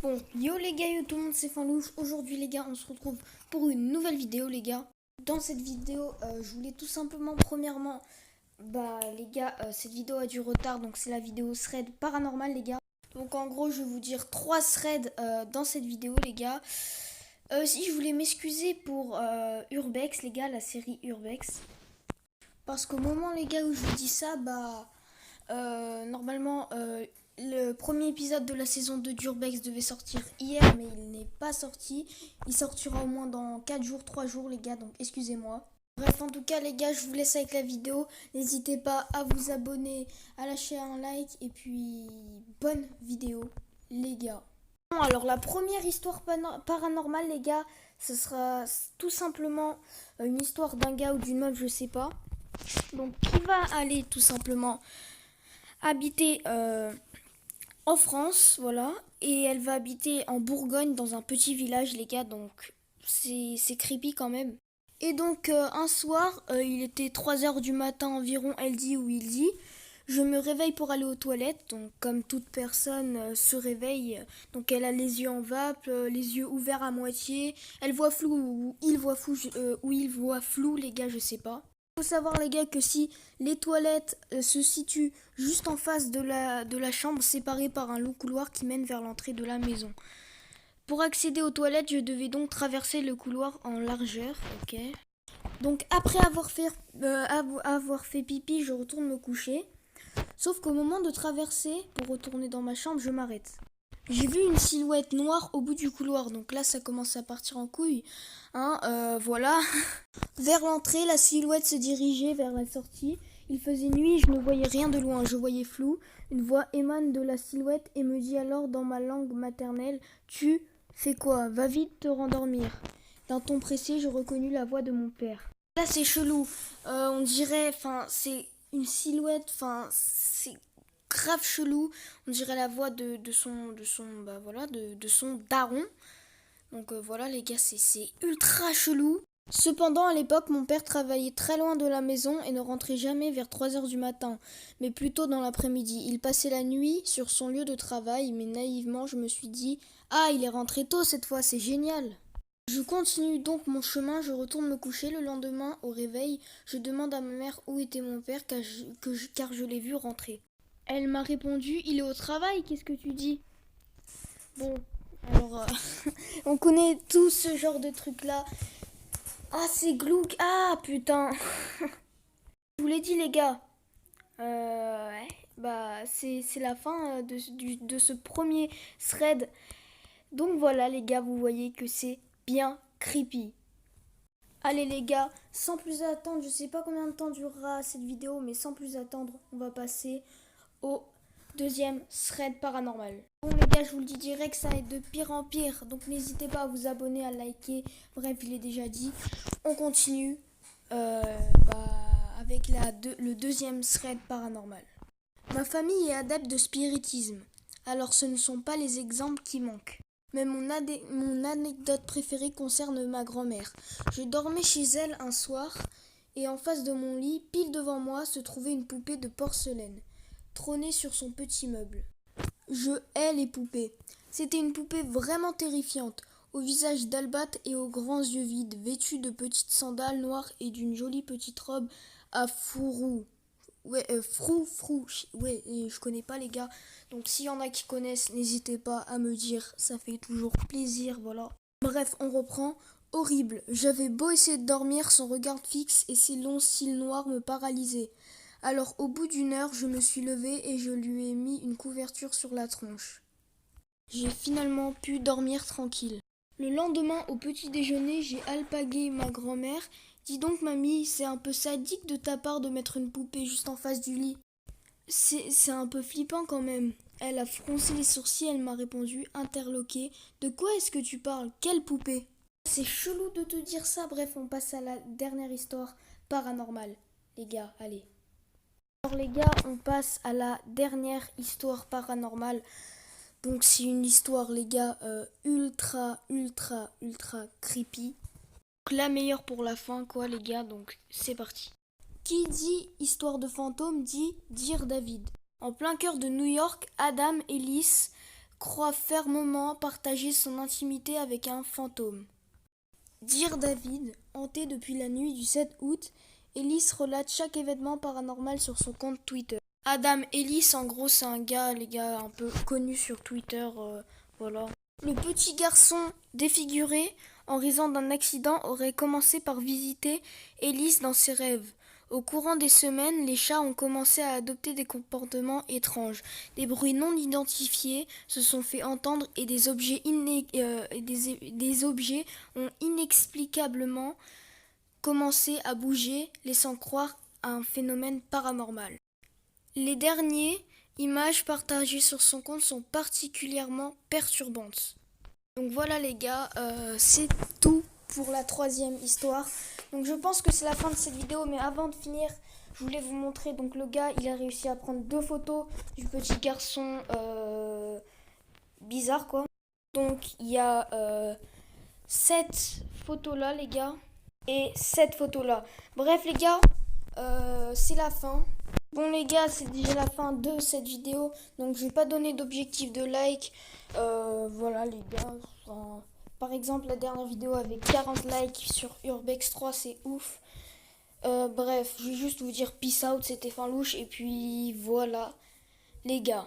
Bon, yo les gars, yo tout le monde, c'est Fanlouche. Aujourd'hui les gars, on se retrouve pour une nouvelle vidéo les gars. Dans cette vidéo, je voulais tout simplement, premièrement, les gars, cette vidéo a du retard, donc c'est la vidéo thread paranormal les gars. Donc en gros, je vais vous dire 3 threads dans cette vidéo les gars. Si je voulais m'excuser pour Urbex les gars, la série Urbex. Parce qu'au moment les gars où je vous dis ça, normalement, le premier épisode de la saison 2 d'Urbex devait sortir hier, mais il n'est pas sorti. Il sortira au moins dans 4 jours, 3 jours, les gars, donc excusez-moi. Bref, en tout cas, les gars, je vous laisse avec la vidéo. N'hésitez pas à vous abonner, à lâcher un like, et puis bonne vidéo, les gars. Bon, alors, la première histoire paranormale, les gars, ce sera tout simplement une histoire d'un gars ou d'une meuf, je sais pas. Donc, qui va aller tout simplement habiter en France, voilà, et elle va habiter en Bourgogne dans un petit village, les gars, donc c'est creepy quand même. Et donc un soir, il était 3 heures du matin environ, elle dit ou il dit, je me réveille pour aller aux toilettes, donc comme toute personne se réveille, donc elle a les yeux en vape, les yeux ouverts à moitié, elle voit flou ou il voit flou, les gars, je sais pas. Il faut savoir les gars que si les toilettes se situent juste en face de la chambre, séparées par un long couloir qui mène vers l'entrée de la maison. Pour accéder aux toilettes, je devais donc traverser le couloir en largeur, ok. Donc après avoir fait pipi, je retourne me coucher. Sauf qu'au moment de traverser, pour retourner dans ma chambre, je m'arrête. J'ai vu une silhouette noire au bout du couloir, donc là ça commence à partir en couille. Voilà. Vers l'entrée, la silhouette se dirigeait vers la sortie. Il faisait nuit, je ne voyais rien de loin, je voyais flou. Une voix émane de la silhouette et me dit alors dans ma langue maternelle, tu fais quoi? Va vite te rendormir. D'un ton pressé, je reconnus la voix de mon père. Là c'est chelou, on dirait, c'est une silhouette, c'est grave chelou. On dirait la voix de son daron. Donc voilà les gars, c'est ultra chelou. Cependant, à l'époque, mon père travaillait très loin de la maison et ne rentrait jamais vers 3 heures du matin, mais plutôt dans l'après-midi. Il passait la nuit sur son lieu de travail, mais naïvement, je me suis dit « Ah, il est rentré tôt cette fois, c'est génial !» Je continue donc mon chemin, je retourne me coucher. Le lendemain, au réveil, je demande à ma mère où était mon père car je l'ai vu rentrer. Elle m'a répondu « Il est au travail, qu'est-ce que tu dis ?» Bon, alors, on connaît tout ce genre de trucs-là. Ah, c'est glauque. Ah, putain. Je vous l'ai dit, les gars. Ouais. C'est la fin de ce premier thread. Donc voilà, les gars, vous voyez que c'est bien creepy. Allez, les gars, sans plus attendre, je sais pas combien de temps durera cette vidéo, mais sans plus attendre, on va passer au deuxième thread paranormal. Bon les gars, je vous le dis direct, ça est de pire en pire, donc n'hésitez pas à vous abonner, à liker. Bref, il est déjà dit. On continue avec le deuxième thread paranormal. Ma famille est adepte de spiritisme, alors ce ne sont pas les exemples qui manquent. Mais mon anecdote préférée concerne ma grand-mère. Je dormais chez elle un soir, et en face de mon lit, pile devant moi, se trouvait une poupée de porcelaine, trônée sur son petit meuble. Je hais les poupées. C'était une poupée vraiment terrifiante, au visage d'albâtre et aux grands yeux vides, vêtue de petites sandales noires et d'une jolie petite robe à fourrou. Ouais, frou. Ouais, je connais pas les gars. Donc s'il y en a qui connaissent, n'hésitez pas à me dire. Ça fait toujours plaisir, voilà. Bref, on reprend. Horrible. J'avais beau essayer de dormir, son regard fixe et ses longs cils noirs me paralysaient. Alors au bout d'une heure, je me suis levée et je lui ai mis une couverture sur la tronche. J'ai finalement pu dormir tranquille. Le lendemain, au petit déjeuner, j'ai alpagué ma grand-mère. Dis donc, mamie, c'est un peu sadique de ta part de mettre une poupée juste en face du lit. C'est un peu flippant quand même. Elle a froncé les sourcils, elle m'a répondu, interloquée. De quoi est-ce que tu parles? Quelle poupée? C'est chelou de te dire ça. Bref, on passe à la dernière histoire paranormale. Les gars, allez. Alors les gars, on passe à la dernière histoire paranormale. Donc c'est une histoire, les gars, ultra creepy. Donc la meilleure pour la fin, quoi, les gars, donc c'est parti. Qui dit histoire de fantôme dit Dear David. En plein cœur de New York, Adam Ellis croit fermement partager son intimité avec un fantôme. Dire David, hanté depuis la nuit du 7 août, Ellis relate chaque événement paranormal sur son compte Twitter. Adam Ellis, en gros, c'est un gars, les gars, un peu connu sur Twitter, voilà. Le petit garçon défiguré, en raison d'un accident, aurait commencé par visiter Ellis dans ses rêves. Au courant des semaines, les chats ont commencé à adopter des comportements étranges. Des bruits non identifiés se sont fait entendre et des objets ont inexplicablement commencé à bouger, laissant croire à un phénomène paranormal. Les dernières images partagées sur son compte sont particulièrement perturbantes. Donc voilà les gars, c'est tout pour la 3e histoire. Donc je pense que c'est la fin de cette vidéo, mais avant de finir, je voulais vous montrer. Donc le gars, il a réussi à prendre 2 photos du petit garçon bizarre quoi. Donc il y a 7 photos là les gars, et 7 photos là. Bref les gars, c'est la fin. Bon les gars, c'est déjà la fin de cette vidéo, donc je vais pas donner d'objectif de like. Voilà les gars, enfin, par exemple la dernière vidéo avec 40 likes sur Urbex 3, c'est ouf. Bref, je vais juste vous dire peace out, c'était fin louche, et puis voilà les gars.